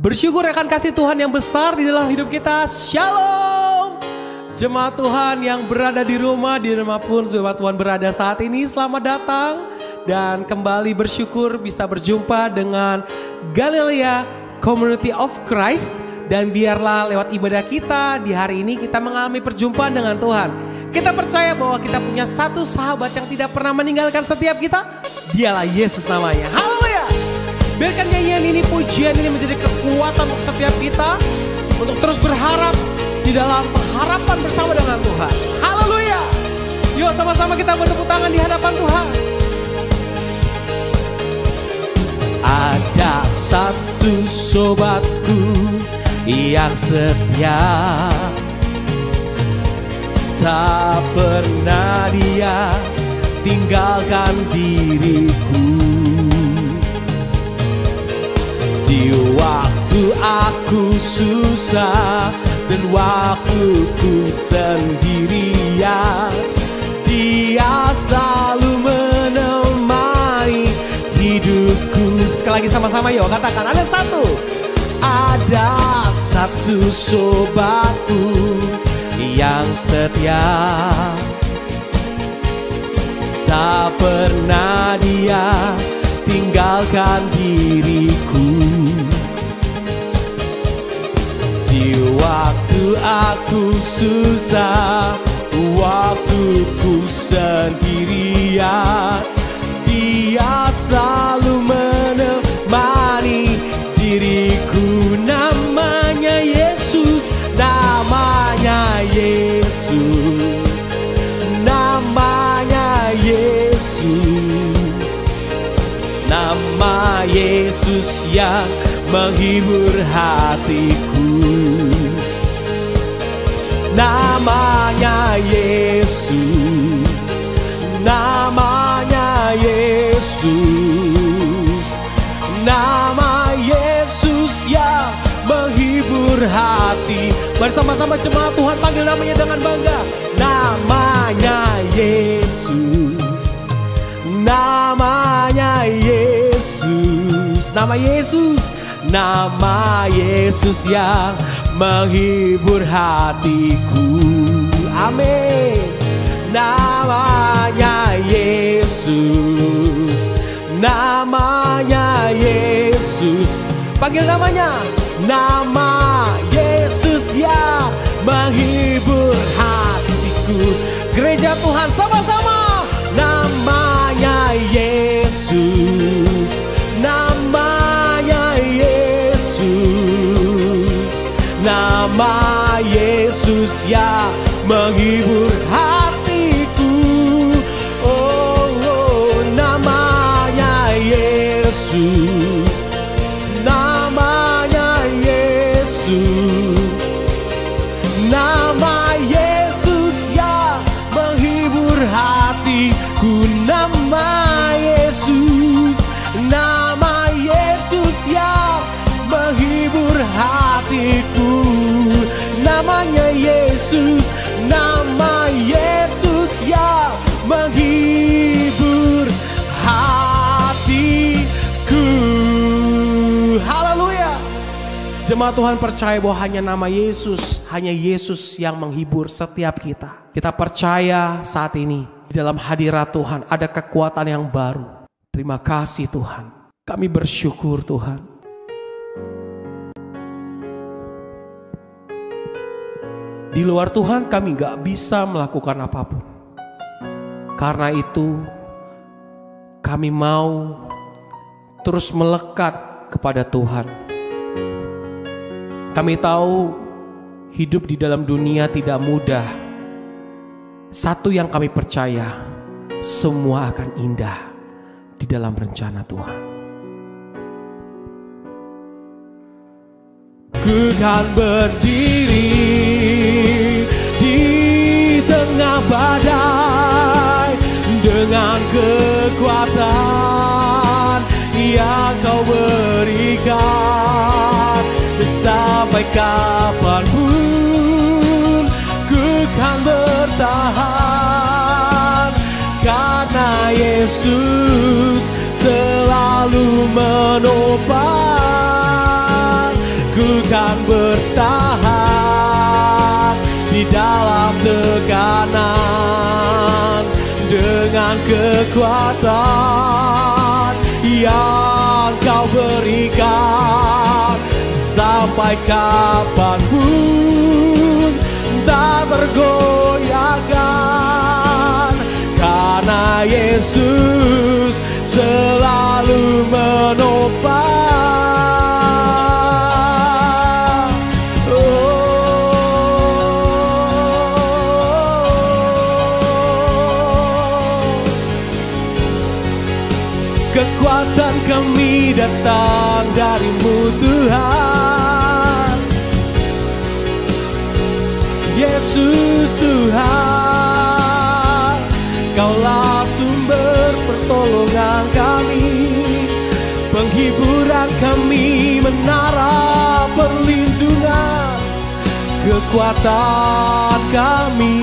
Bersyukur akan kasih Tuhan yang besar di dalam hidup kita. Shalom. Jemaat Tuhan yang berada di rumah pun jemaat Tuhan berada saat ini, selamat datang. Dan kembali bersyukur bisa berjumpa dengan Galilea Community of Christ. Dan biarlah lewat ibadah kita di hari ini kita mengalami perjumpaan dengan Tuhan. Kita percaya bahwa kita punya satu sahabat yang tidak pernah meninggalkan setiap kita. Dialah Yesus namanya. Haleluya. Biarkan nyanyian ini, pujian ini menjadi kekuatan untuk setiap kita. Untuk terus berharap di dalam pengharapan bersama dengan Tuhan. Haleluya. Yuk sama-sama kita bertepuk tangan di hadapan Tuhan. Ada satu sobatku yang setia, tak pernah dia tinggalkan diriku. Di waktu aku susah dan waktuku sendirian, dia selalu menemani hidupku. Sekali lagi sama-sama yuk katakan, ada satu sobatku yang setia, tak pernah dia tinggalkan diriku. Di waktu aku susah, waktuku sendirian, dia selalu menemani diriku. Namanya Yesus, namanya Yesus, namanya Yesus, nama Yesus yang menghibur hatiku. Namanya Yesus, namanya Yesus, nama Yesus yang menghibur hati. Bersama-sama jemaat Tuhan panggil namanya dengan bangga. Namanya Yesus, namanya Yesus, nama Yesus, nama Yesus yang menghibur hatiku. Amin. Namanya Yesus, namanya Yesus. Panggil namanya, nama Yesus yang menghibur hatiku. Gereja Tuhan sama-sama. Namanya Yesus, namanya Yesus, nama Yesus yang menghibur hatiku. Oh, oh, namanya Yesus, namanya Yesus, nama Yesus yang menghibur hatiku. Nama Yesus, nama Yesus yang menghibur hatiku. Namanya Yesus, nama Yesus yang menghibur hatiku. Haleluya. Jemaat Tuhan percaya bahwa hanya nama Yesus, hanya Yesus yang menghibur setiap kita. Kita percaya saat ini di dalam hadirat Tuhan ada kekuatan yang baru. Terima kasih Tuhan. Kami bersyukur Tuhan. Di luar Tuhan kami gak bisa melakukan apapun. Karena itu kami mau terus melekat kepada Tuhan. Kami tahu hidup di dalam dunia tidak mudah. Satu yang kami percaya, semua akan indah di dalam rencana Tuhan. Ku kan berdiri di tengah badai dengan kekuatan yang Kau berikan. Sampai kapanpun ku kan bertahan, karena Yesus selalu menopang. ku kan bertahan di dalam tekanan dengan kekuatan yang kau berikan. Sampai kapanpun tak tergoyahkan, karena Yesus selalu menopang. Kekuatan kami datang dari-Mu Tuhan, Yesus Tuhan. Kaulah sumber pertolongan kami, penghiburan kami, menara perlindungan, kekuatan kami,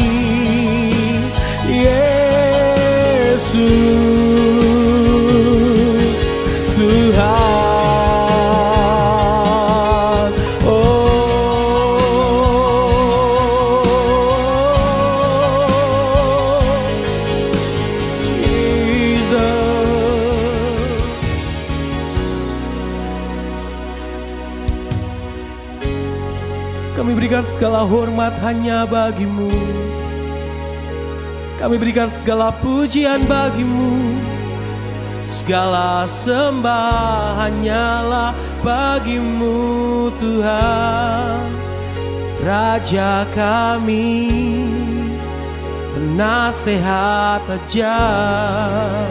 Yesus Tuhan. Kami berikan segala hormat hanya bagi-Mu, kami berikan segala pujian bagi-Mu, segala sembah hanyalah bagi-Mu Tuhan. Raja kami, penasehat ajar,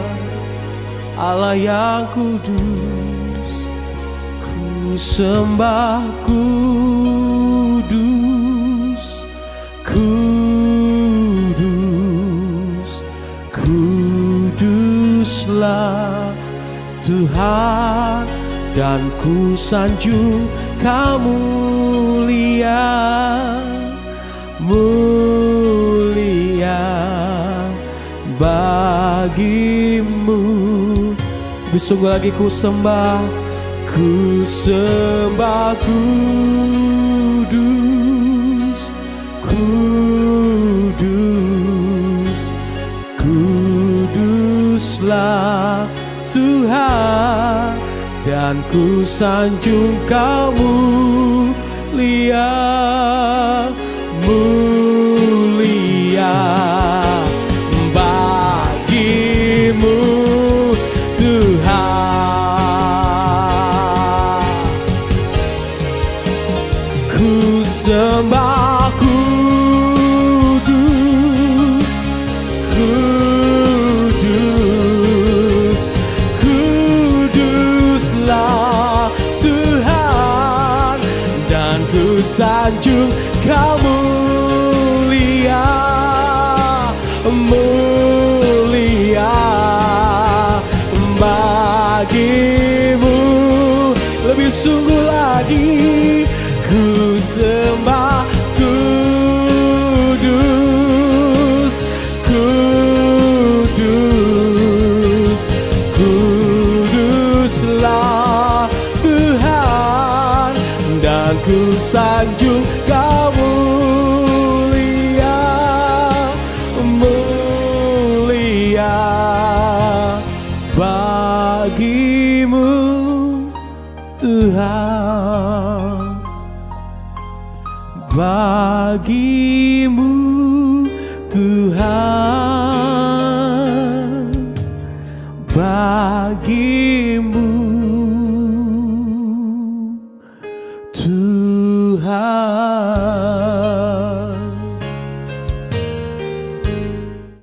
Allah yang kudus, ku sembah kudus, kudus, kuduslah Tuhan, dan ku sanjung Kau mulia, mulia bagi-Mu. Sungguh lagi ku sembah kudus, kudus, kuduslah Tuhan, dan ku sanjung Kau mulia, mulia bagi-Mu Tuhan. Ku sembah kudus, kudus, kuduslah Tuhan, dan ku sanjung Kau mulia, mulia bagi-Mu. Lebih sungguh lagi ku sembah kudus, kudus, kuduslah Tuhan, dan ku sanjung Kau mulia, mulia bagi-Mu Tuhan, bagi-Mu Tuhan, bagi-Mu Tuhan.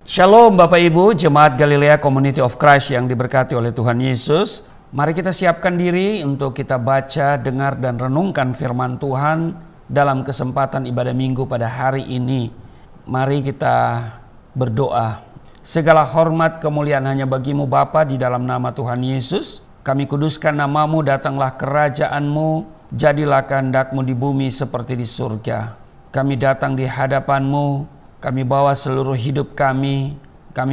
Shalom Bapak Ibu, Jemaat Galilea Community of Christ yang diberkati oleh Tuhan Yesus. Mari kita siapkan diri untuk kita baca, dengar, dan renungkan firman Tuhan dalam kesempatan ibadah minggu pada hari ini. Mari kita berdoa. Segala hormat kemuliaan hanya bagi-Mu Bapa, di dalam nama Tuhan Yesus. Kami kuduskan nama-Mu, datanglah kerajaan-Mu, jadilah kehendak-Mu di bumi seperti di surga. Kami datang di hadapan-Mu, kami bawa seluruh hidup kami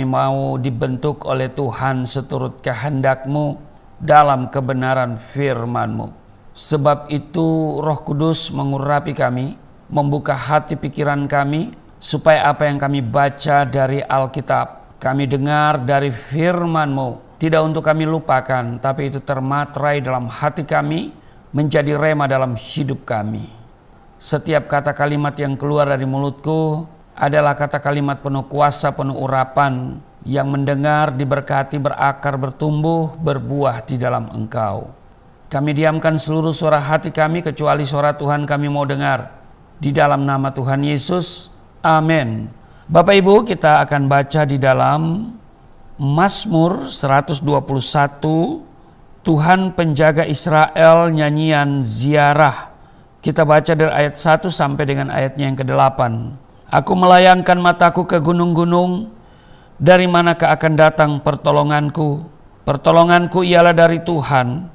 mau dibentuk oleh Tuhan seturut kehendak-Mu dalam kebenaran firman-Mu. Sebab itu Roh Kudus mengurapi kami, membuka hati pikiran kami, supaya apa yang kami baca dari Alkitab, kami dengar dari firman-Mu, tidak untuk kami lupakan, tapi itu termaterai dalam hati kami, menjadi rema dalam hidup kami. Setiap kata kalimat yang keluar dari mulutku adalah kata kalimat penuh kuasa, penuh urapan, yang mendengar, diberkati, berakar, bertumbuh, berbuah di dalam Engkau. Kami diamkan seluruh suara hati kami kecuali suara Tuhan kami mau dengar. Di dalam nama Tuhan Yesus, amin. Bapak Ibu, kita akan baca di dalam Mazmur 121, Tuhan penjaga Israel, nyanyian ziarah. Kita baca dari ayat 1 sampai dengan ayatnya yang ke-8. Aku melayangkan mataku ke gunung-gunung, dari manakah akan datang pertolonganku? Pertolonganku ialah dari Tuhan,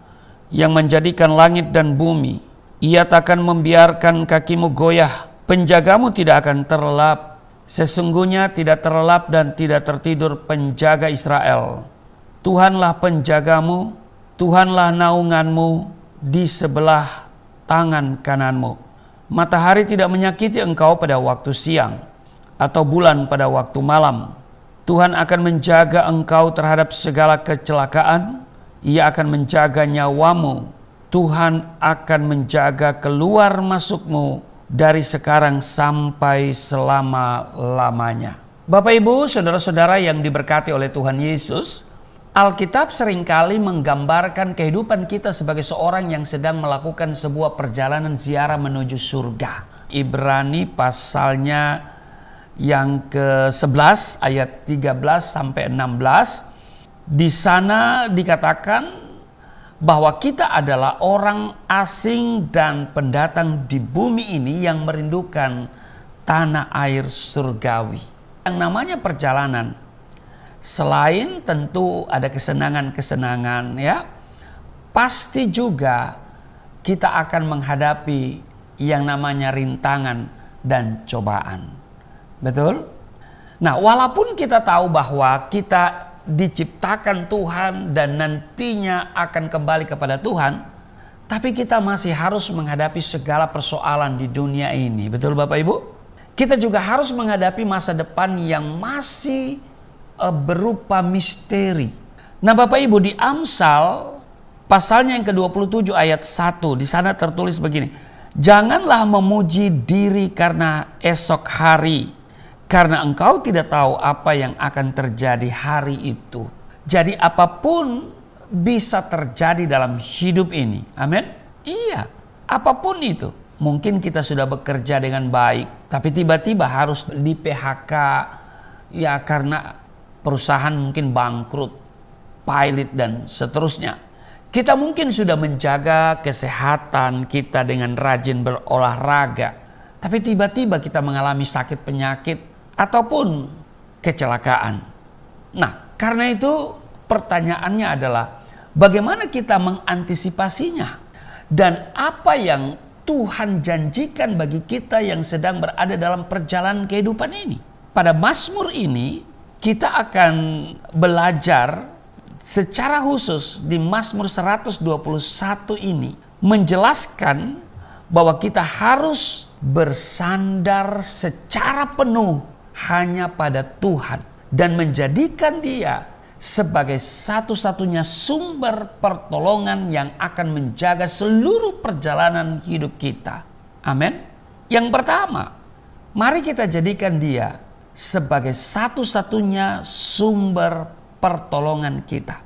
yang menjadikan langit dan bumi. Ia takkan membiarkan kakimu goyah, penjagamu tidak akan terlelap. Sesungguhnya tidak terlelap dan tidak tertidur penjaga Israel. Tuhanlah penjagamu, Tuhanlah naunganmu di sebelah tangan kananmu. Matahari tidak menyakiti engkau pada waktu siang, atau bulan pada waktu malam. Tuhan akan menjaga engkau terhadap segala kecelakaan. Ia akan menjaga nyawamu. Tuhan akan menjaga keluar masukmu dari sekarang sampai selama-lamanya. Bapak Ibu, saudara-saudara yang diberkati oleh Tuhan Yesus, Alkitab seringkali menggambarkan kehidupan kita sebagai seorang yang sedang melakukan sebuah perjalanan ziarah menuju surga. Ibrani pasalnya yang ke-11 ayat 13 sampai 16. Di sana dikatakan bahwa kita adalah orang asing dan pendatang di bumi ini yang merindukan tanah air surgawi. Yang namanya perjalanan, selain tentu ada kesenangan-kesenangan ya, pasti juga kita akan menghadapi yang namanya rintangan dan cobaan. Betul? Nah, walaupun kita tahu bahwa kita diciptakan Tuhan dan nantinya akan kembali kepada Tuhan, tapi kita masih harus menghadapi segala persoalan di dunia ini. Betul Bapak Ibu? Kita juga harus menghadapi masa depan yang masih berupa misteri. Nah Bapak Ibu, di Amsal pasalnya yang ke-27 ayat 1, di sana tertulis begini. Janganlah memuji diri karena esok hari, karena engkau tidak tahu apa yang akan terjadi hari itu. Jadi apapun bisa terjadi dalam hidup ini. Amin? Iya, apapun itu. Mungkin kita sudah bekerja dengan baik, tapi tiba-tiba harus di PHK. Ya karena perusahaan mungkin bangkrut, pilot dan seterusnya. Kita mungkin sudah menjaga kesehatan kita dengan rajin berolahraga, tapi tiba-tiba kita mengalami sakit penyakit ataupun kecelakaan. Nah, karena itu pertanyaannya adalah bagaimana kita mengantisipasinya dan apa yang Tuhan janjikan bagi kita yang sedang berada dalam perjalanan kehidupan ini. Pada Mazmur ini kita akan belajar secara khusus di Mazmur 121 ini menjelaskan bahwa kita harus bersandar secara penuh hanya pada Tuhan dan menjadikan Dia sebagai satu-satunya sumber pertolongan yang akan menjaga seluruh perjalanan hidup kita. Amin. Yang pertama, mari kita jadikan Dia sebagai satu-satunya sumber pertolongan kita.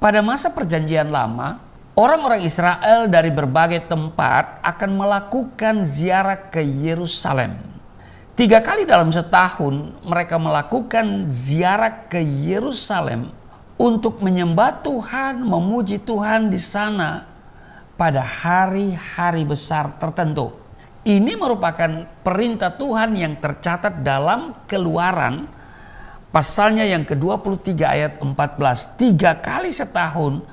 Pada masa perjanjian lama, orang-orang Israel dari berbagai tempat akan melakukan ziarah ke Yerusalem. 3 kali dalam setahun mereka melakukan ziarah ke Yerusalem untuk menyembah Tuhan, memuji Tuhan di sana pada hari-hari besar tertentu. Ini merupakan perintah Tuhan yang tercatat dalam Keluaran pasalnya yang ke-23 ayat 14. 3 kali setahun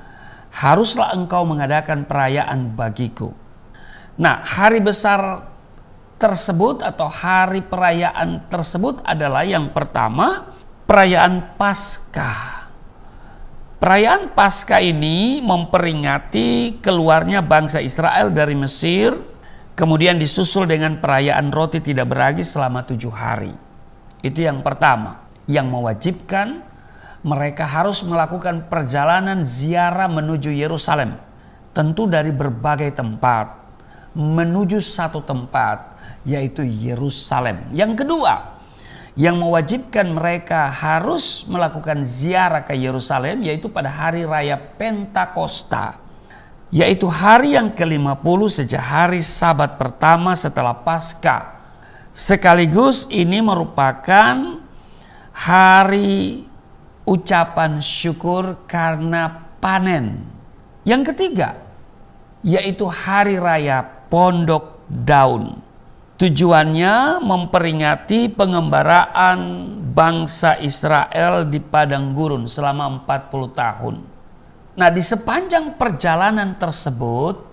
haruslah engkau mengadakan perayaan bagiku. Nah, hari besar tersebut atau hari perayaan tersebut adalah yang pertama perayaan Paskah. Perayaan Paskah ini memperingati keluarnya bangsa Israel dari Mesir, kemudian disusul dengan perayaan roti tidak beragi selama 7 hari. Itu yang pertama, yang mewajibkan mereka harus melakukan perjalanan ziarah menuju Yerusalem. Tentu dari berbagai tempat, menuju satu tempat, yaitu Yerusalem. Yang kedua, yang mewajibkan mereka harus melakukan ziarah ke Yerusalem yaitu pada hari raya Pentakosta, yaitu hari yang ke-50 sejak hari Sabat pertama setelah Paskah. Sekaligus ini merupakan hari ucapan syukur karena panen. Yang ketiga, yaitu hari raya Pondok Daun. Tujuannya memperingati pengembaraan bangsa Israel di padang gurun selama 40 tahun. Nah, di sepanjang perjalanan tersebut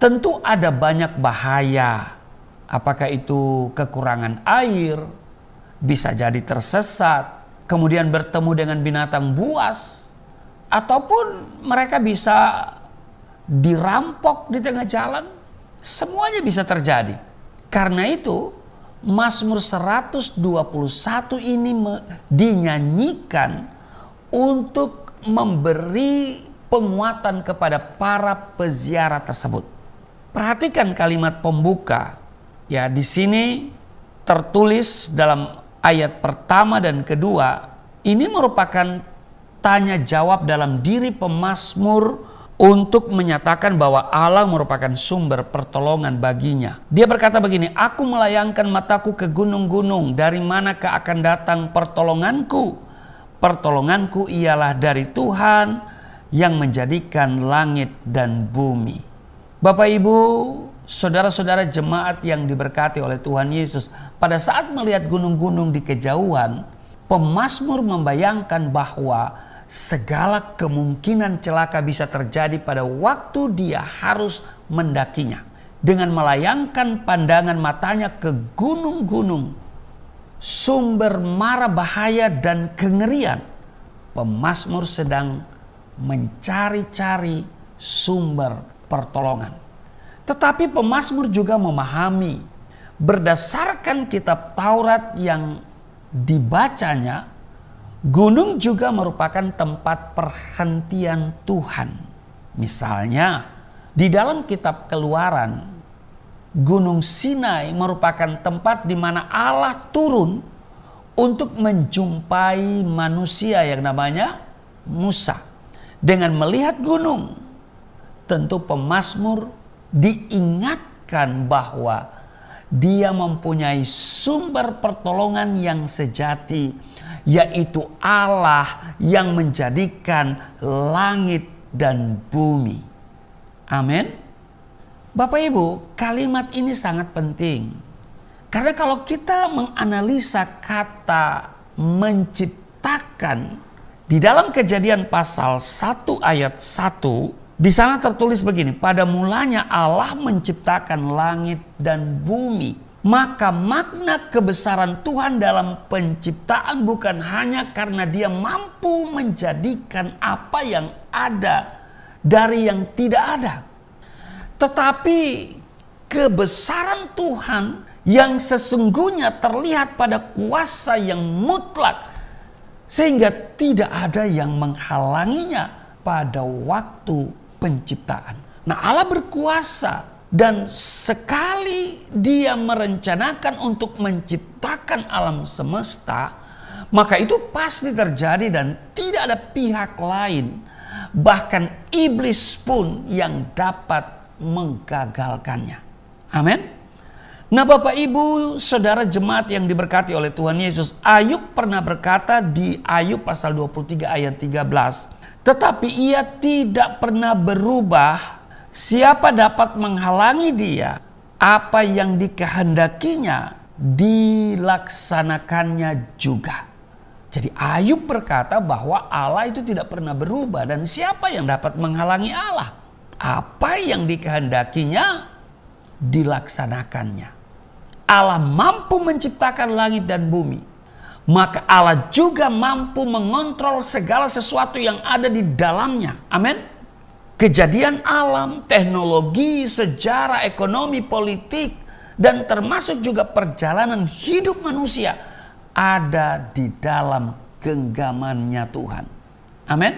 tentu ada banyak bahaya. Apakah itu kekurangan air, bisa jadi tersesat, kemudian bertemu dengan binatang buas, ataupun mereka bisa dirampok di tengah jalan. Semuanya bisa terjadi. Karena itu Mazmur 121 ini dinyanyikan untuk memberi penguatan kepada para peziarah tersebut. Perhatikan kalimat pembuka. Ya, di sini tertulis dalam ayat pertama dan kedua, ini merupakan tanya jawab dalam diri pemazmur untuk menyatakan bahwa Allah merupakan sumber pertolongan baginya. Dia berkata begini, aku melayangkan mataku ke gunung-gunung, dari manakah akan datang pertolonganku? Pertolonganku ialah dari Tuhan yang menjadikan langit dan bumi. Bapak, Ibu, saudara-saudara jemaat yang diberkati oleh Tuhan Yesus, pada saat melihat gunung-gunung di kejauhan, pemazmur membayangkan bahwa segala kemungkinan celaka bisa terjadi pada waktu dia harus mendakinya. Dengan melayangkan pandangan matanya ke gunung-gunung, sumber mara bahaya dan kengerian, pemazmur sedang mencari-cari sumber pertolongan. Tetapi pemazmur juga memahami berdasarkan kitab Taurat yang dibacanya, gunung juga merupakan tempat perhentian Tuhan. Misalnya, di dalam kitab Keluaran, Gunung Sinai merupakan tempat di mana Allah turun untuk menjumpai manusia yang namanya Musa. Dengan melihat gunung, tentu pemazmur diingatkan bahwa dia mempunyai sumber pertolongan yang sejati, yaitu Allah yang menjadikan langit dan bumi. Amin. Bapak Ibu, kalimat ini sangat penting. Karena kalau kita menganalisa kata menciptakan di dalam Kejadian pasal 1 ayat 1, di sana tertulis begini, pada mulanya Allah menciptakan langit dan bumi. Maka makna kebesaran Tuhan dalam penciptaan bukan hanya karena dia mampu menjadikan apa yang ada dari yang tidak ada. Tetapi kebesaran Tuhan yang sesungguhnya terlihat pada kuasa yang mutlak, sehingga tidak ada yang menghalanginya pada waktu penciptaan. Nah, Allah berkuasa. Dan sekali dia merencanakan untuk menciptakan alam semesta, maka itu pasti terjadi dan tidak ada pihak lain, bahkan iblis pun yang dapat menggagalkannya. Amin. Nah, Bapak Ibu, saudara jemaat yang diberkati oleh Tuhan Yesus, Ayub pernah berkata di Ayub pasal 23 ayat 13, tetapi ia tidak pernah berubah. Siapa dapat menghalangi dia? Apa yang dikehendakinya dilaksanakannya juga. Jadi Ayub berkata bahwa Allah itu tidak pernah berubah, dan siapa yang dapat menghalangi Allah? Apa yang dikehendakinya dilaksanakannya. Allah mampu menciptakan langit dan bumi. maka Allah juga mampu mengontrol segala sesuatu yang ada di dalamnya. Amin. Kejadian alam, teknologi, sejarah, ekonomi, politik, dan termasuk juga perjalanan hidup manusia ada di dalam genggamannya Tuhan. Amin.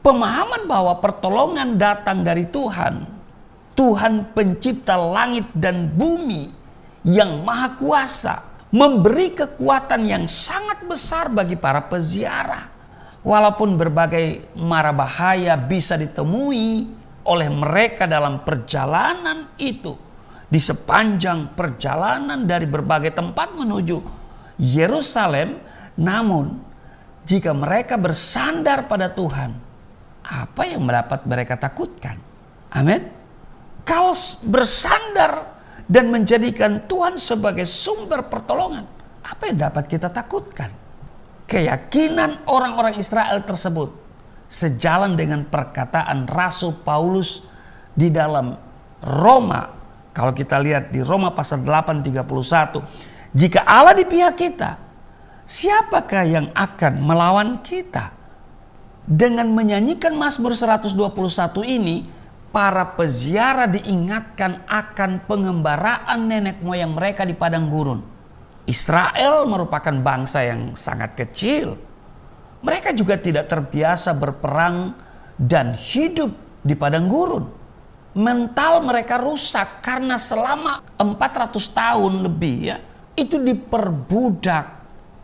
Pemahaman bahwa pertolongan datang dari Tuhan, Tuhan pencipta langit dan bumi yang maha kuasa, memberi kekuatan yang sangat besar bagi para peziarah. Walaupun berbagai mara bahaya bisa ditemui oleh mereka dalam perjalanan itu. Di sepanjang perjalanan dari berbagai tempat menuju Yerusalem. Namun jika mereka bersandar pada Tuhan, apa yang mendapat mereka takutkan? Amin. Kalau bersandar dan menjadikan Tuhan sebagai sumber pertolongan, apa yang dapat kita takutkan? Keyakinan orang-orang Israel tersebut sejalan dengan perkataan Rasul Paulus di dalam Roma. Kalau kita lihat di Roma pasal 8:31, jika Allah di pihak kita, siapakah yang akan melawan kita? Dengan menyanyikan Mazmur 121 ini, para peziarah diingatkan akan pengembaraan nenek moyang mereka di padang gurun. Israel merupakan bangsa yang sangat kecil. Mereka juga tidak terbiasa berperang dan hidup di padang gurun. Mental mereka rusak karena selama 400 tahun lebih itu diperbudak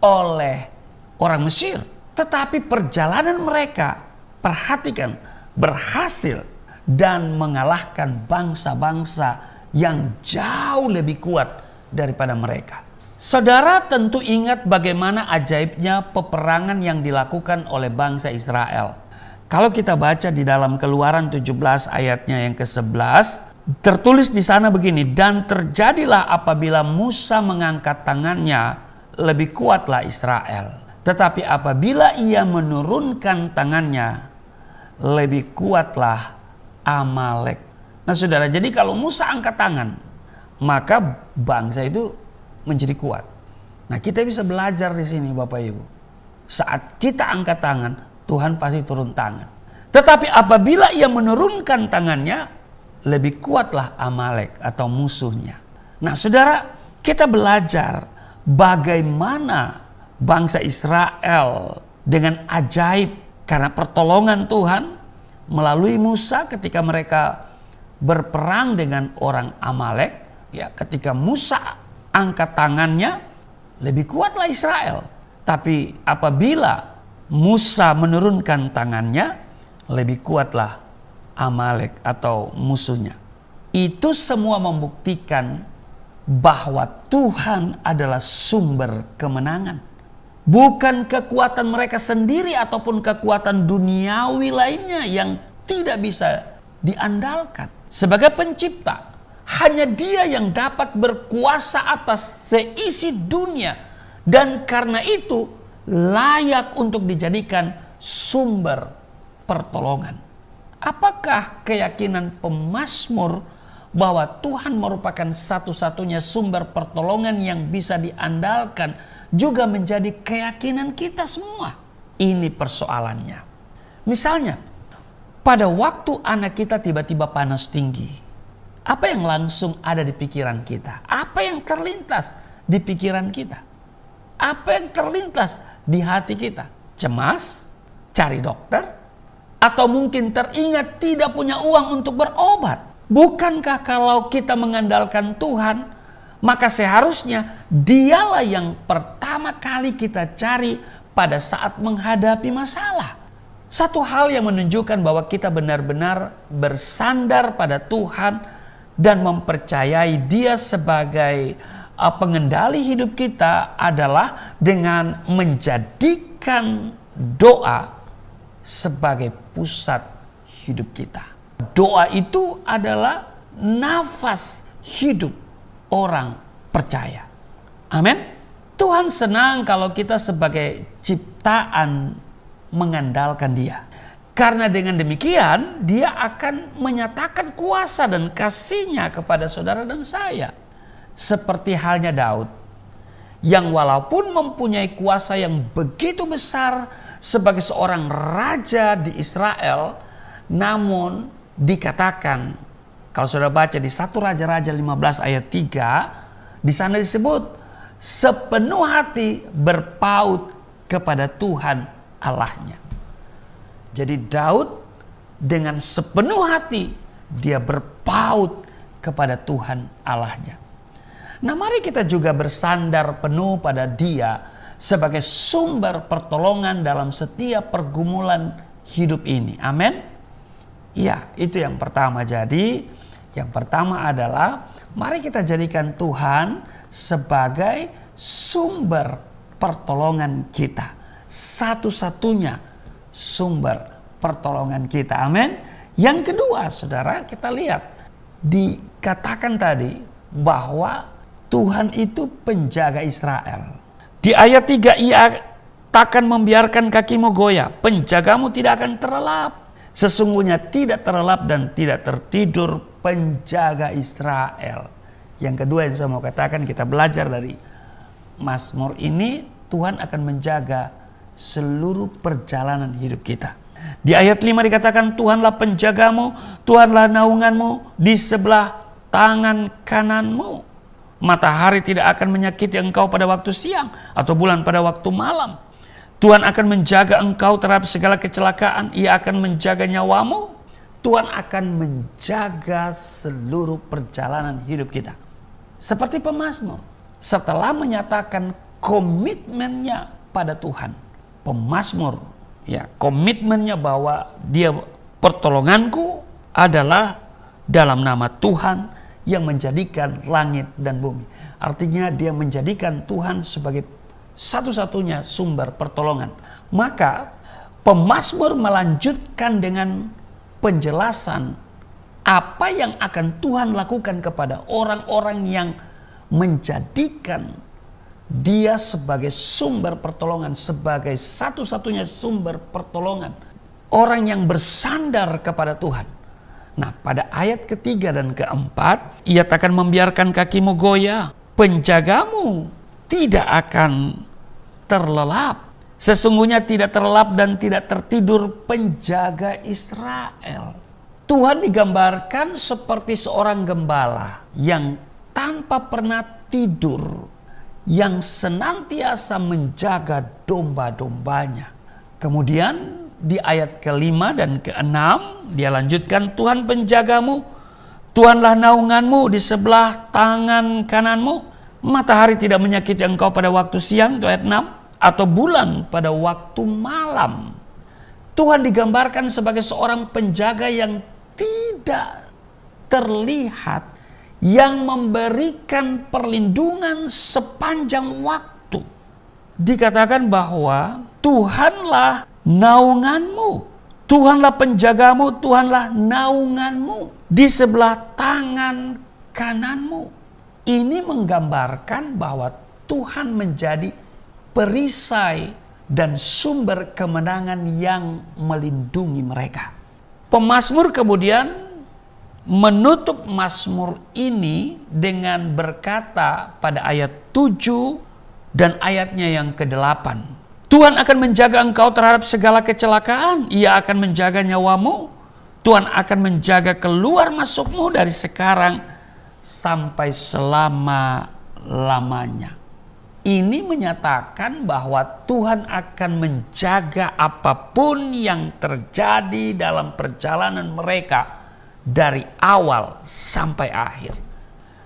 oleh orang Mesir. Tetapi perjalanan mereka, perhatikan, berhasil dan mengalahkan bangsa-bangsa yang jauh lebih kuat daripada mereka. Saudara tentu ingat bagaimana ajaibnya peperangan yang dilakukan oleh bangsa Israel. Kalau kita baca di dalam Keluaran 17 ayatnya yang ke-11, tertulis di sana begini, dan terjadilah apabila Musa mengangkat tangannya, lebih kuatlah Israel. Tetapi apabila ia menurunkan tangannya, lebih kuatlah Amalek. Nah saudara, jadi kalau Musa angkat tangan, maka bangsa itu menjadi kuat. Nah kita bisa belajar di sini Bapak Ibu. Saat kita angkat tangan, Tuhan pasti turun tangan. Tetapi apabila ia menurunkan tangannya, lebih kuatlah Amalek atau musuhnya. Nah saudara, kita belajar bagaimana bangsa Israel dengan ajaib karena pertolongan Tuhan melalui Musa ketika mereka berperang dengan orang Amalek. Ya, ketika Musa angkat tangannya, lebih kuatlah Israel. Tapi apabila Musa menurunkan tangannya, lebih kuatlah Amalek atau musuhnya. Itu semua membuktikan bahwa Tuhan adalah sumber kemenangan. Bukan kekuatan mereka sendiri ataupun kekuatan duniawi lainnya yang tidak bisa diandalkan. Sebagai pencipta, hanya Dia yang dapat berkuasa atas seisi dunia. Dan karena itu layak untuk dijadikan sumber pertolongan. Apakah keyakinan pemazmur bahwa Tuhan merupakan satu-satunya sumber pertolongan yang bisa diandalkan juga menjadi keyakinan kita semua? Ini persoalannya. Misalnya, pada waktu anak kita tiba-tiba panas tinggi, apa yang langsung ada di pikiran kita? Apa yang terlintas di pikiran kita? Apa yang terlintas di hati kita? Cemas? Cari dokter? Atau mungkin teringat tidak punya uang untuk berobat? Bukankah kalau kita mengandalkan Tuhan, maka seharusnya Dialah yang pertama kali kita cari pada saat menghadapi masalah? Satu hal yang menunjukkan bahwa kita benar-benar bersandar pada Tuhan dan mempercayai Dia sebagai pengendali hidup kita adalah dengan menjadikan doa sebagai pusat hidup kita. Doa itu adalah nafas hidup orang percaya. Amin. Tuhan senang kalau kita sebagai ciptaan mengandalkan Dia. Karena dengan demikian Dia akan menyatakan kuasa dan kasih-Nya kepada saudara dan saya. Seperti halnya Daud yang walaupun mempunyai kuasa yang begitu besar sebagai seorang raja di Israel, namun dikatakan, kalau sudah baca di 1 Raja-Raja 15 ayat 3, di sana disebut sepenuh hati berpaut kepada Tuhan Allahnya. Jadi Daud dengan sepenuh hati dia berpaut kepada Tuhan Allahnya. Nah, mari kita juga bersandar penuh pada Dia sebagai sumber pertolongan dalam setiap pergumulan hidup ini. Amin. Ya, itu yang pertama. Jadi, yang pertama adalah mari kita jadikan Tuhan sebagai sumber pertolongan kita. Satu-satunya sumber pertolongan kita. Amin. Yang kedua, saudara, kita lihat dikatakan tadi bahwa Tuhan itu penjaga Israel. Di ayat 3, ia takkan membiarkan kakimu goyah, penjagamu tidak akan terlelap. Sesungguhnya tidak terlelap dan tidak tertidur penjaga Israel. Yang kedua yang saya mau katakan, kita belajar dari Mazmur ini, Tuhan akan menjaga seluruh perjalanan hidup kita. Di ayat 5 dikatakan, Tuhanlah penjagamu, Tuhanlah naunganmu di sebelah tangan kananmu. Matahari tidak akan menyakiti engkau pada waktu siang, atau bulan pada waktu malam. Tuhan akan menjaga engkau terhadap segala kecelakaan. Ia akan menjaga nyawamu. Tuhan akan menjaga seluruh perjalanan hidup kita. Seperti pemazmur, setelah menyatakan komitmennya pada Tuhan, pemazmur, ya, komitmennya bahwa dia, pertolonganku adalah dalam nama Tuhan yang menjadikan langit dan bumi. Artinya dia menjadikan Tuhan sebagai satu-satunya sumber pertolongan. Maka pemazmur melanjutkan dengan penjelasan apa yang akan Tuhan lakukan kepada orang-orang yang menjadikan dia sebagai sumber pertolongan, sebagai satu-satunya sumber pertolongan. Orang yang bersandar kepada Tuhan. Nah, pada ayat ketiga dan keempat, ia takkan membiarkan kakimu goyah, penjagamu tidak akan terlelap. Sesungguhnya tidak terlelap dan tidak tertidur penjaga Israel. Tuhan digambarkan seperti seorang gembala yang tanpa pernah tidur, yang senantiasa menjaga domba-dombanya. Kemudian di ayat ke-5 dan ke-6 dia lanjutkan, Tuhan penjagamu, Tuhanlah naunganmu di sebelah tangan kananmu. Matahari tidak menyakiti engkau pada waktu siang, itu ayat 6, atau bulan pada waktu malam. Tuhan digambarkan sebagai seorang penjaga yang tidak terlihat, yang memberikan perlindungan sepanjang waktu. Dikatakan bahwa Tuhanlah naunganmu, Tuhanlah penjagamu, Tuhanlah naunganmu di sebelah tangan kananmu. Ini menggambarkan bahwa Tuhan menjadi perisai dan sumber kemenangan yang melindungi mereka. Pemazmur kemudian menutup mazmur ini dengan berkata pada ayat 7 dan ayatnya yang ke-8. Tuhan akan menjaga engkau terhadap segala kecelakaan. Ia akan menjaga nyawamu. Tuhan akan menjaga keluar masukmu dari sekarang sampai selama-lamanya. Ini menyatakan bahwa Tuhan akan menjaga apapun yang terjadi dalam perjalanan mereka dari awal sampai akhir.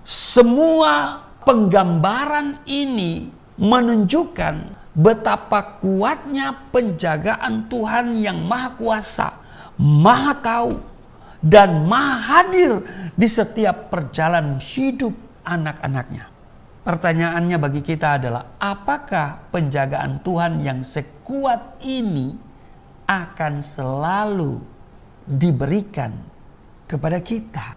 Semua penggambaran ini menunjukkan betapa kuatnya penjagaan Tuhan yang maha kuasa, maha tahu, dan maha hadir di setiap perjalanan hidup anak-anaknya. Pertanyaannya bagi kita adalah, apakah penjagaan Tuhan yang sekuat ini akan selalu diberikan kepada kita?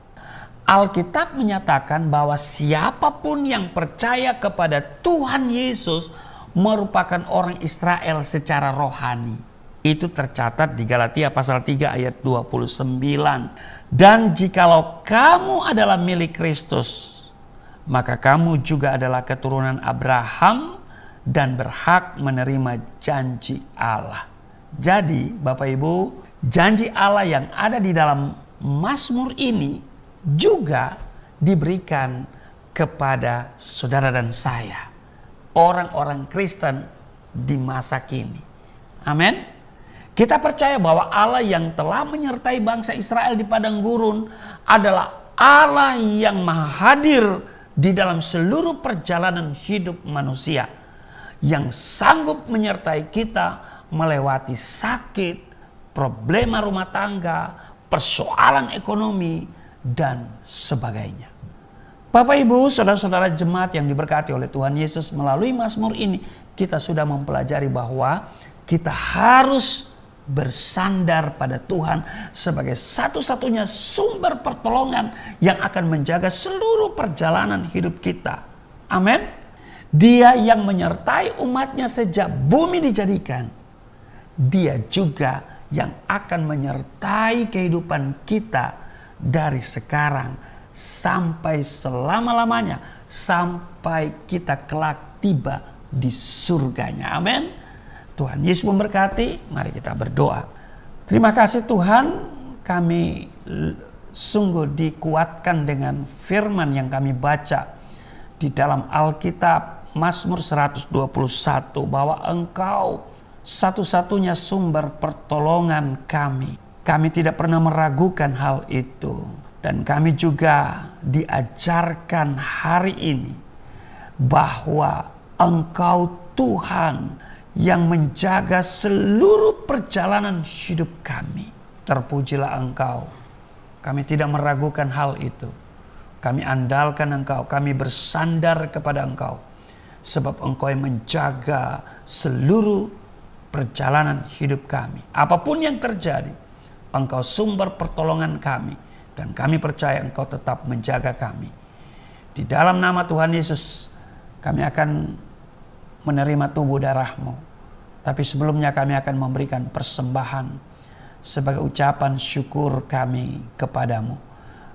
Alkitab menyatakan bahwa siapapun yang percaya kepada Tuhan Yesus merupakan orang Israel secara rohani. Itu tercatat di Galatia pasal 3 ayat 29. Dan jikalau kamu adalah milik Kristus, maka kamu juga adalah keturunan Abraham dan berhak menerima janji Allah. Jadi Bapak Ibu, janji Allah yang ada di dalam Mazmur ini juga diberikan kepada saudara dan saya, orang-orang Kristen di masa kini. Amin. Kita percaya bahwa Allah yang telah menyertai bangsa Israel di padang gurun adalah Allah yang maha hadir di dalam seluruh perjalanan hidup manusia, yang sanggup menyertai kita melewati sakit, problema rumah tangga, persoalan ekonomi, dan sebagainya. Bapak Ibu, saudara-saudara jemaat yang diberkati oleh Tuhan Yesus, melalui Mazmur ini kita sudah mempelajari bahwa kita harus bersandar pada Tuhan sebagai satu-satunya sumber pertolongan yang akan menjaga seluruh perjalanan hidup kita. Amin. Dia yang menyertai umatnya sejak bumi dijadikan. Dia juga yang akan menyertai kehidupan kita dari sekarang sampai selama-lamanya, sampai kita kelak tiba di surganya. Amin. Tuhan Yesus memberkati. Mari kita berdoa. Terima kasih Tuhan, kami sungguh dikuatkan dengan firman yang kami baca di dalam Alkitab Mazmur 121, bahwa Engkau satu-satunya sumber pertolongan kami. Kami tidak pernah meragukan hal itu. Dan kami juga diajarkan hari ini bahwa Engkau Tuhan yang menjaga seluruh perjalanan hidup kami. Terpujilah Engkau. Kami tidak meragukan hal itu. Kami andalkan Engkau, kami bersandar kepada Engkau. Sebab Engkau yang menjaga seluruh perjalanan hidup kami. Apapun yang terjadi, Engkau sumber pertolongan kami. Dan kami percaya Engkau tetap menjaga kami. Di dalam nama Tuhan Yesus, kami akan menerima tubuh darah-Mu. Tapi sebelumnya kami akan memberikan persembahan sebagai ucapan syukur kami kepadamu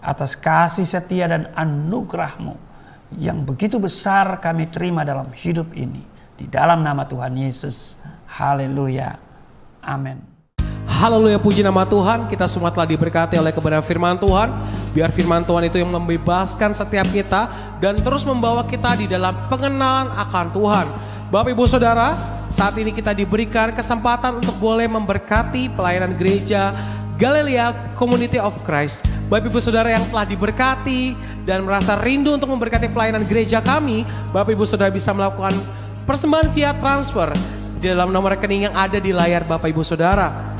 atas kasih setia dan anugerah-Mu yang begitu besar kami terima dalam hidup ini. Di dalam nama Tuhan Yesus. Haleluya. Amin. Haleluya, puji nama Tuhan. Kita semua telah diberkati oleh kebenaran firman Tuhan. Biar firman Tuhan itu yang membebaskan setiap kita dan terus membawa kita di dalam pengenalan akan Tuhan. Bapak Ibu Saudara, saat ini kita diberikan kesempatan untuk boleh memberkati pelayanan gereja Galilea Community of Christ. Bapak Ibu Saudara yang telah diberkati dan merasa rindu untuk memberkati pelayanan gereja kami, Bapak Ibu Saudara bisa melakukan persembahan via transfer di dalam nomor rekening yang ada di layar Bapak Ibu Saudara.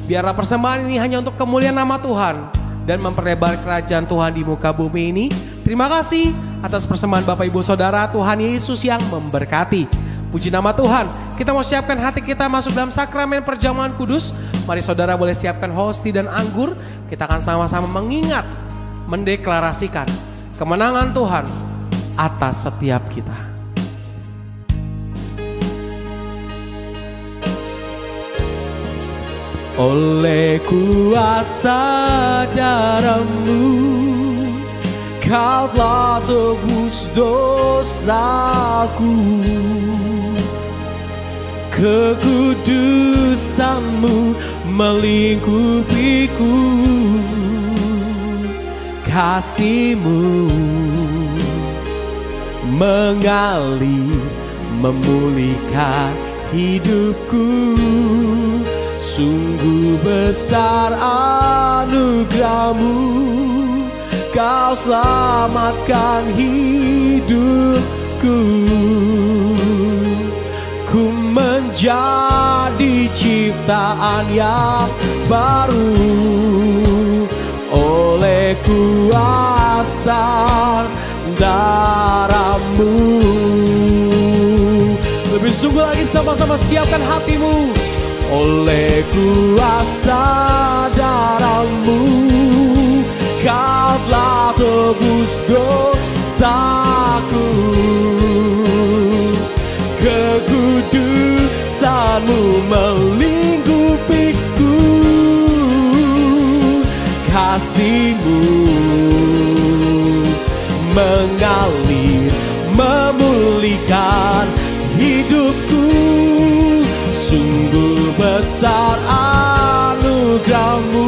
Biarlah persembahan ini hanya untuk kemuliaan nama Tuhan dan memperlebar kerajaan Tuhan di muka bumi ini. Terima kasih atas persembahan Bapak Ibu Saudara. Tuhan Yesus yang memberkati. Puji nama Tuhan. Kita mau siapkan hati kita masuk dalam sakramen perjamuan kudus. Mari saudara boleh siapkan hosti dan anggur. Kita akan sama-sama mengingat, mendeklarasikan kemenangan Tuhan atas setiap kita. Oleh kuasa darah-Mu, Kau telah tebus dosaku. Kekudusan-Mu melingkupiku. Kasih-Mu mengalir memulihkan hidupku. Sungguh besar anugerah-Mu, Kau selamatkan hidupku. Ku menjadi ciptaan yang baru oleh kuasa darah-Mu. Lebih sungguh lagi, sama-sama siapkan hatimu. Oleh kuasa darah-Mu, Kau telah tebus dosaku. Kekudusan-Mu melingkupiku. Kasih-Mu mengalir, memulihkan hidupku. Sungguh besar anugerah-Mu,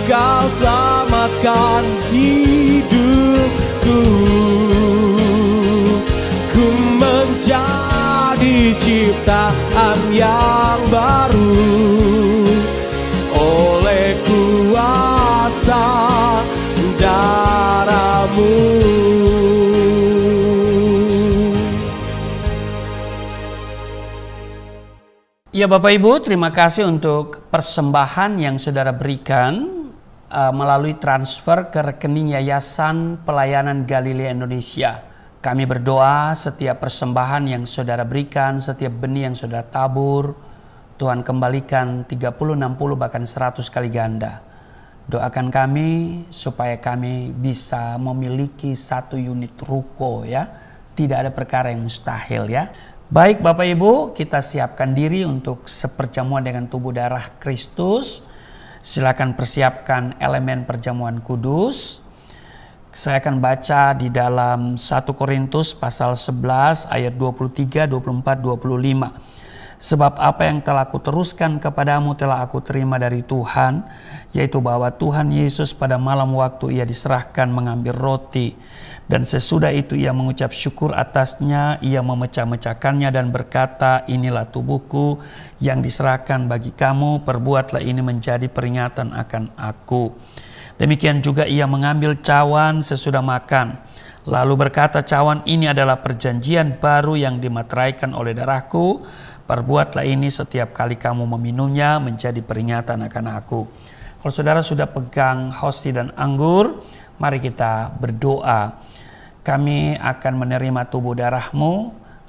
Kau selamatkan hidupku. Ku menjadi ciptaan yang baru oleh kuasa darah-Mu. Ya Bapak Ibu, terima kasih untuk persembahan yang saudara berikan melalui transfer ke rekening Yayasan Pelayanan Galilea Indonesia. Kami berdoa setiap persembahan yang saudara berikan, setiap benih yang saudara tabur, Tuhan kembalikan 30, 60 bahkan 100 kali ganda. Doakan kami supaya kami bisa memiliki 1 unit ruko ya. Tidak ada perkara yang mustahil ya. Baik Bapak Ibu, kita siapkan diri untuk seperjamuan dengan tubuh darah Kristus. Silakan persiapkan elemen perjamuan kudus. Saya akan baca di dalam 1 Korintus pasal 11 ayat 23, 24, 25. Sebab apa yang telah aku teruskan kepadamu telah aku terima dari Tuhan, yaitu bahwa Tuhan Yesus pada malam waktu ia diserahkan mengambil roti, dan sesudah itu ia mengucap syukur atasnya, ia memecah-mecahkannya dan berkata, inilah tubuhku yang diserahkan bagi kamu, perbuatlah ini menjadi peringatan akan aku. Demikian juga ia mengambil cawan sesudah makan, lalu berkata, cawan ini adalah perjanjian baru yang dimateraikan oleh darahku. Perbuatlah ini setiap kali kamu meminumnya menjadi peringatan akan aku. Kalau saudara sudah pegang hosti dan anggur, mari kita berdoa. Kami akan menerima tubuh darah-Mu.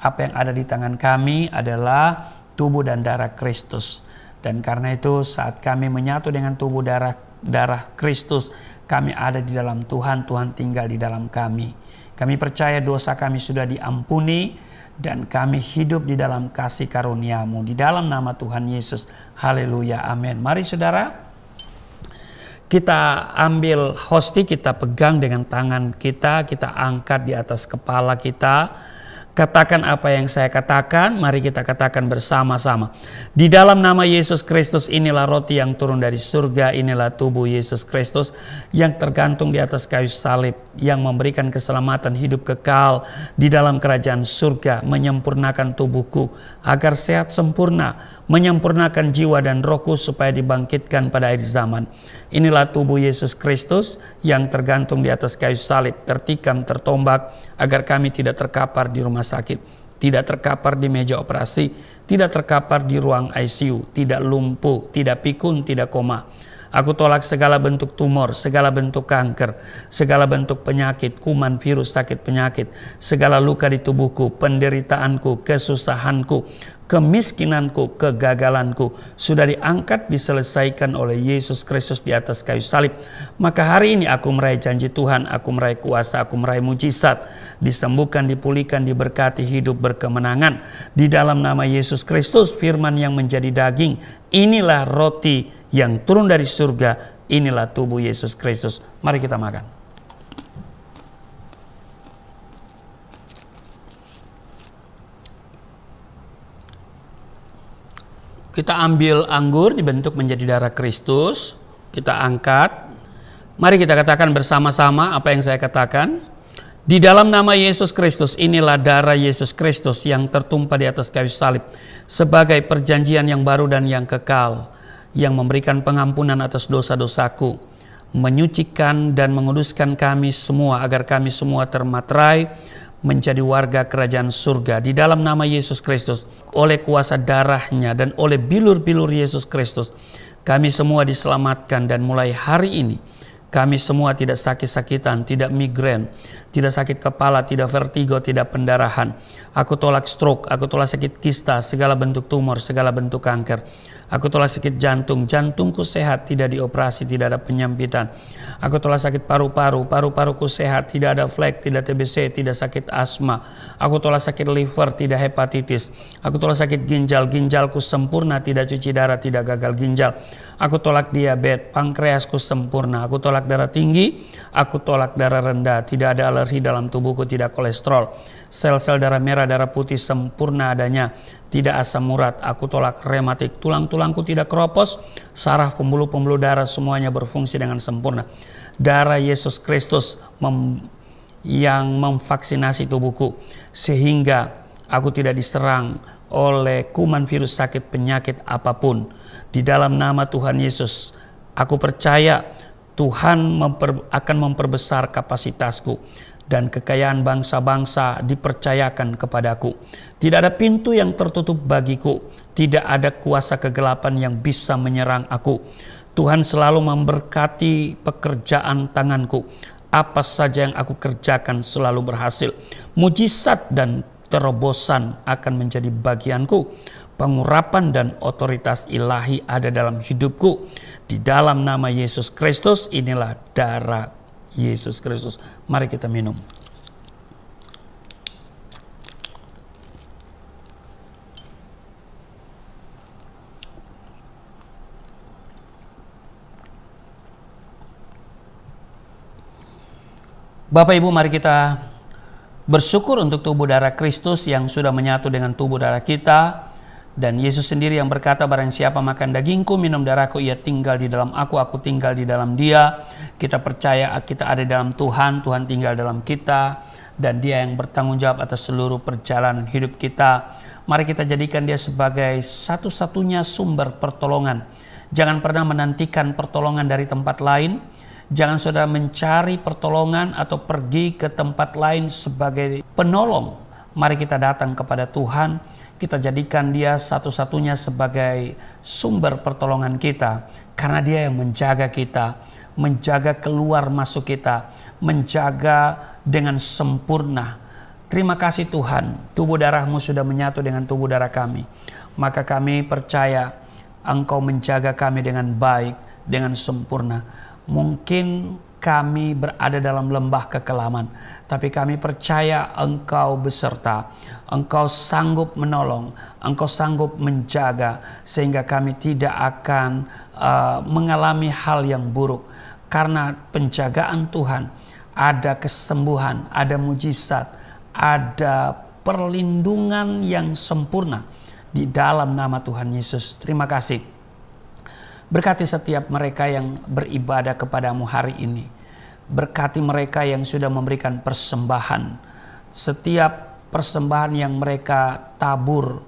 Apa yang ada di tangan kami adalah tubuh dan darah Kristus. Dan karena itu saat kami menyatu dengan tubuh darah Kristus, kami ada di dalam Tuhan, Tuhan tinggal di dalam kami. Kami percaya dosa kami sudah diampuni, dan kami hidup di dalam kasih karunia-Mu. Di dalam nama Tuhan Yesus. Haleluya. Amin. Mari saudara, kita ambil hosti, kita pegang dengan tangan kita angkat di atas kepala kita. Katakan apa yang saya katakan, mari kita katakan bersama-sama. Di dalam nama Yesus Kristus, inilah roti yang turun dari surga, inilah tubuh Yesus Kristus yang tergantung di atas kayu salib, yang memberikan keselamatan hidup kekal di dalam kerajaan surga, menyempurnakan tubuhku agar sehat sempurna, menyempurnakan jiwa dan rohku supaya dibangkitkan pada akhir zaman. Inilah tubuh Yesus Kristus yang tergantung di atas kayu salib, tertikam, tertombak, agar kami tidak terkapar di rumah sakit, tidak terkapar di meja operasi, tidak terkapar di ruang ICU, tidak lumpuh, tidak pikun, tidak koma. Aku tolak segala bentuk tumor, segala bentuk kanker, segala bentuk penyakit, kuman, virus, sakit penyakit, segala luka di tubuhku, penderitaanku, kesusahanku, kemiskinanku, kegagalanku sudah diangkat, diselesaikan oleh Yesus Kristus di atas kayu salib. Maka hari ini aku meraih janji Tuhan, aku meraih kuasa, aku meraih mujizat, disembuhkan, dipulihkan, diberkati, hidup berkemenangan. Di dalam nama Yesus Kristus, firman yang menjadi daging, inilah roti yang turun dari surga, inilah tubuh Yesus Kristus. Mari kita makan. Kita ambil anggur dibentuk menjadi darah Kristus, kita angkat. Mari kita katakan bersama-sama apa yang saya katakan. Di dalam nama Yesus Kristus, inilah darah Yesus Kristus yang tertumpah di atas kayu salib sebagai perjanjian yang baru dan yang kekal, yang memberikan pengampunan atas dosa-dosaku, menyucikan dan menguduskan kami semua agar kami semua termaterai menjadi warga kerajaan surga. Di dalam nama Yesus Kristus, oleh kuasa darahnya dan oleh bilur-bilur Yesus Kristus, kami semua diselamatkan, dan mulai hari ini kami semua tidak sakit-sakitan, tidak migrain, tidak sakit kepala, tidak vertigo, tidak pendarahan. Aku tolak stroke, aku tolak sakit kista, segala bentuk tumor, segala bentuk kanker. Aku tolak sakit jantung, jantungku sehat, tidak dioperasi, tidak ada penyempitan. Aku tolak sakit paru-paru, paru-paruku sehat, tidak ada flek, tidak TBC, tidak sakit asma. Aku tolak sakit liver, tidak hepatitis. Aku tolak sakit ginjal, ginjalku sempurna, tidak cuci darah, tidak gagal ginjal. Aku tolak diabetes, pankreasku sempurna. Aku tolak darah tinggi, aku tolak darah rendah, tidak ada alergi dalam tubuhku, tidak kolesterol. Sel-sel darah merah, darah putih sempurna adanya, tidak asam urat. Aku tolak rematik, tulang-tulangku tidak keropos, saraf, pembuluh-pembuluh darah semuanya berfungsi dengan sempurna. Darah Yesus Kristus yang memvaksinasi tubuhku sehingga aku tidak diserang oleh kuman, virus, sakit, penyakit apapun. Di dalam nama Tuhan Yesus, aku percaya Tuhan akan memperbesar kapasitasku dan kekayaan bangsa-bangsa dipercayakan kepadaku. Tidak ada pintu yang tertutup bagiku, tidak ada kuasa kegelapan yang bisa menyerang aku. Tuhan selalu memberkati pekerjaan tanganku. Apa saja yang aku kerjakan selalu berhasil. Mujizat dan terobosan akan menjadi bagianku. Pengurapan dan otoritas ilahi ada dalam hidupku. Di dalam nama Yesus Kristus, inilah darah Yesus Kristus. Mari kita minum. Bapak Ibu, mari kita bersyukur untuk tubuh darah Kristus yang sudah menyatu dengan tubuh darah kita. Dan Yesus sendiri yang berkata, barang siapa makan dagingku, minum darahku, ia tinggal di dalam aku tinggal di dalam dia. Kita percaya kita ada dalam Tuhan, Tuhan tinggal dalam kita, dan dia yang bertanggung jawab atas seluruh perjalanan hidup kita. Mari kita jadikan dia sebagai satu-satunya sumber pertolongan. Jangan pernah menantikan pertolongan dari tempat lain. Jangan saudara mencari pertolongan atau pergi ke tempat lain sebagai penolong. Mari kita datang kepada Tuhan. Kita jadikan dia satu-satunya sebagai sumber pertolongan kita. Karena dia yang menjaga kita, menjaga keluar masuk kita, menjaga dengan sempurna. Terima kasih Tuhan, tubuh darahmu sudah menyatu dengan tubuh darah kami. Maka kami percaya Engkau menjaga kami dengan baik, dengan sempurna. Mungkin kami berada dalam lembah kekelaman, tapi kami percaya Engkau beserta. Engkau sanggup menolong, Engkau sanggup menjaga, sehingga kami tidak akan mengalami hal yang buruk. Karena penjagaan Tuhan, ada kesembuhan, ada mujizat, ada perlindungan yang sempurna di dalam nama Tuhan Yesus. Terima kasih. Berkati setiap mereka yang beribadah kepadamu hari ini. Berkati mereka yang sudah memberikan persembahan. Setiap persembahan yang mereka tabur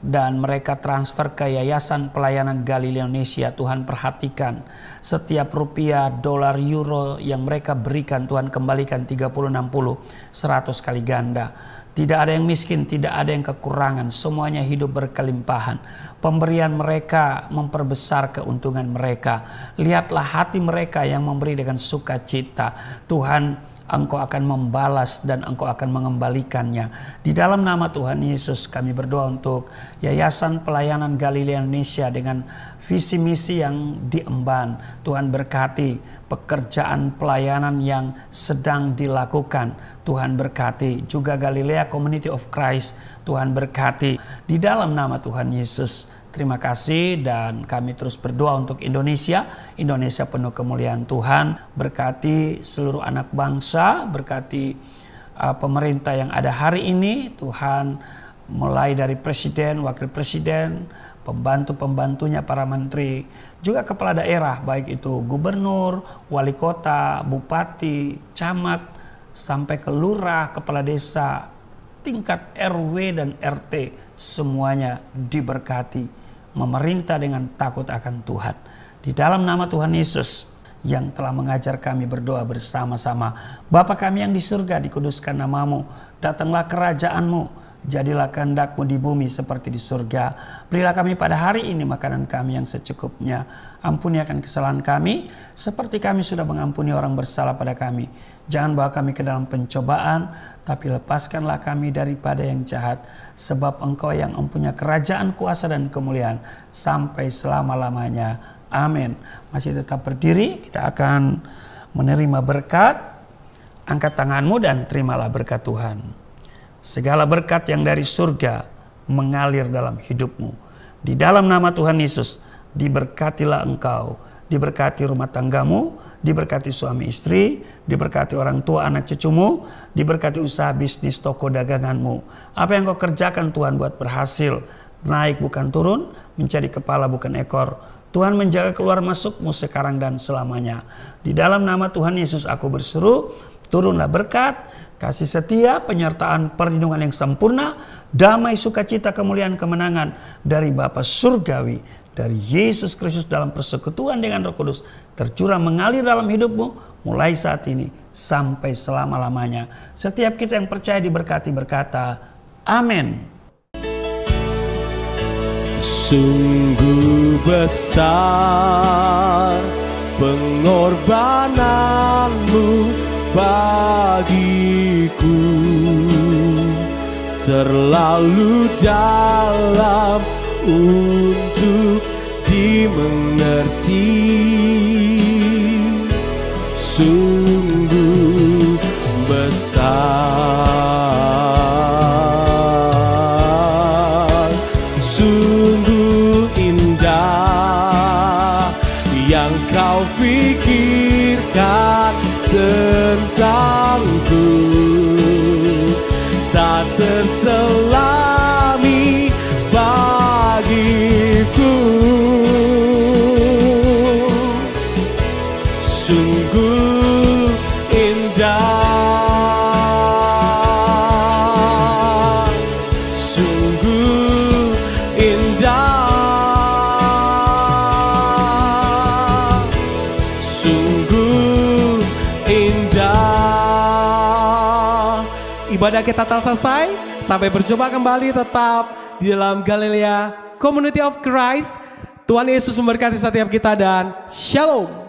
dan mereka transfer ke Yayasan Pelayanan Galilea Indonesia, Tuhan perhatikan. Setiap rupiah, dolar, euro yang mereka berikan, Tuhan kembalikan 30, 60, 100 kali ganda. Tidak ada yang miskin, tidak ada yang kekurangan. Semuanya hidup berkelimpahan. Pemberian mereka memperbesar keuntungan mereka. Lihatlah hati mereka yang memberi dengan sukacita. Tuhan, Engkau akan membalas dan Engkau akan mengembalikannya. Di dalam nama Tuhan Yesus kami berdoa untuk Yayasan Pelayanan Galilea Indonesia dengan visi misi yang diemban. Tuhan berkati pekerjaan pelayanan yang sedang dilakukan. Tuhan berkati juga Galilea Community of Christ. Tuhan berkati di dalam nama Tuhan Yesus. Terima kasih dan kami terus berdoa untuk Indonesia. Indonesia penuh kemuliaan Tuhan. Berkati seluruh anak bangsa, berkati pemerintah yang ada hari ini. Tuhan mulai dari presiden, wakil presiden, pembantu-pembantunya, para menteri, juga kepala daerah, baik itu gubernur, wali kota, bupati, camat, sampai ke lurah, kepala desa, tingkat RW dan RT, semuanya diberkati. Memerintah dengan takut akan Tuhan. Di dalam nama Tuhan Yesus yang telah mengajar kami berdoa bersama-sama. Bapa kami yang di surga, dikuduskan namamu. Datanglah kerajaan-Mu. Jadilah kehendak-Mu di bumi seperti di surga. Berilah kami pada hari ini makanan kami yang secukupnya. Ampuni akan kesalahan kami, seperti kami sudah mengampuni orang bersalah pada kami. Jangan bawa kami ke dalam pencobaan, tapi lepaskanlah kami daripada yang jahat. Sebab Engkau yang mempunyai kerajaan, kuasa, dan kemuliaan sampai selama-lamanya. Amin. Masih tetap berdiri, kita akan menerima berkat. Angkat tanganmu dan terimalah berkat Tuhan. Segala berkat yang dari surga mengalir dalam hidupmu. Di dalam nama Tuhan Yesus, diberkatilah engkau, diberkati rumah tanggamu, diberkati suami istri, diberkati orang tua anak cucumu, diberkati usaha bisnis toko daganganmu. Apa yang kau kerjakan Tuhan buat berhasil, naik bukan turun, menjadi kepala bukan ekor. Tuhan menjaga keluar masukmu sekarang dan selamanya. Di dalam nama Tuhan Yesus aku berseru, turunlah berkat, kasih setia, penyertaan, perlindungan yang sempurna, damai, sukacita, kemuliaan, kemenangan dari Bapa Surgawi, dari Yesus Kristus dalam persekutuan dengan Roh Kudus, tercurah mengalir dalam hidupmu mulai saat ini sampai selama-lamanya. Setiap kita yang percaya diberkati berkata, amin. Sungguh besar pengorbananmu bagiku, terlalu dalam untuk dimengerti. Sungguh besar, sungguh indah yang kau pikirkan tentangku, tak terselami bagiku. Sungguh indah, sungguh indah, sungguh indah. Ibadah kita telah selesai. Sampai berjumpa kembali tetap di dalam Galilea Community of Christ. Tuhan Yesus memberkati setiap kita dan shalom.